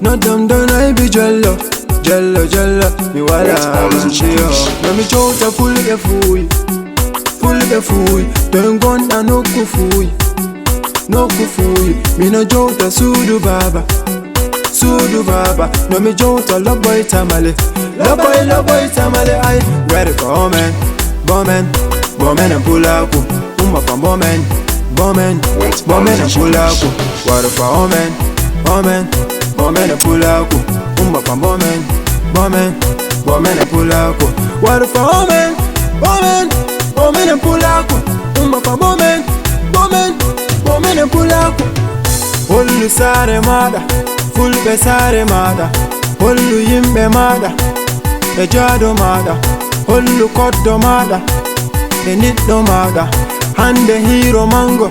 No dum dum I be jello, jello jello. Mi wala manchio. No mi chota full be fui, full be fui. Don't go no kufui, no kufui. Mi no chota sudu baba, sudu baba. No mi chota loboy tamale, loboy tamale. I ready for woman, woman, woman and pull out. For woman, woman, woman and pull out. Water for woman, woman, woman and pull out. For woman, woman, woman and pull out. Water for woman, woman, woman and pull out. For woman, woman, woman and pull out. Hullu sare mada, fulbe sare mada. Hullu yimbe mada, ejado mada. Hullu koddo mada, eniddo mada. Hande hero mango,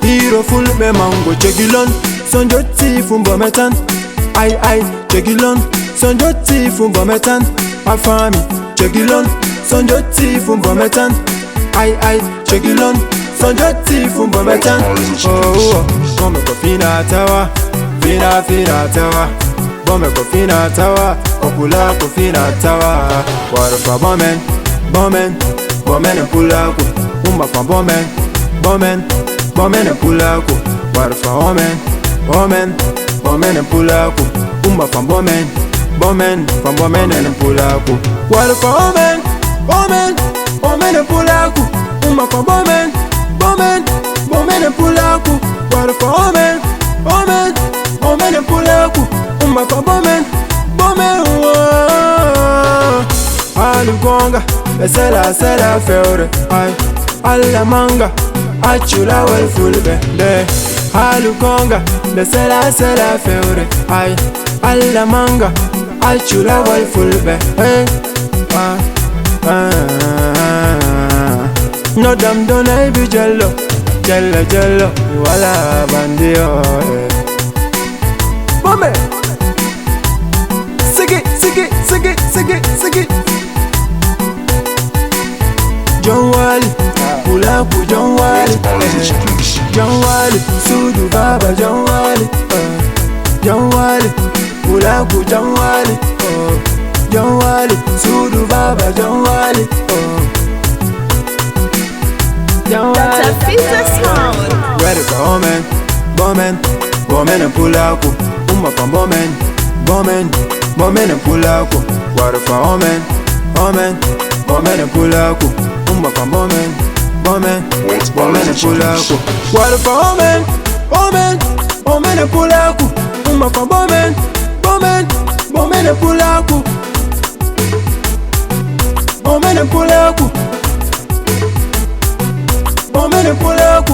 hero fulbe mango. Chegilon, sonjoti fumbo metan. Ai, chegilon, sonjoti fumbo metan. Afami, chegilon, sonjoti fumbo metan. Ai, chegilon, sonjoti fumbo metan. Oh, bome ko fina tawa, fina tawa. Bome ko fina tawa, opula ko fina tawa. Water for woman, woman, woman and pull out. For woman, woman, woman and pull out. Water for woman, woman, woman and pull out. For woman, woman, from woman and pull out. Water for woman, woman, woman and pull out. For woman, woman, woman and pull out. Water for woman, woman, woman and pull out. For woman, woman. Alugonga, sela feure, ay. Alla manga, achula wal fulbe de. Alugonga, sela feure, ay. Alla manga, achula wal fulbe, hey. No dam don I be jello, jello. Wala bandio, Mame, sigi. John Wally, Pulaku John Wally, John Wally, Sudu Baba John Wally, John Wally, Pulaku John Wally, John Wally, Sudu Baba John Wally, John Wally. That's a pizza sound. Ready for woman, woman, woman and Pulaku. For woman, woman, woman and Pulaku. Water for woman, woman, woman and Pulaku. For woman, woman, woman and pull out. Water for woman, woman, woman and pull out. For woman, woman, woman and pull out. Woman and pull out. Woman and pull out.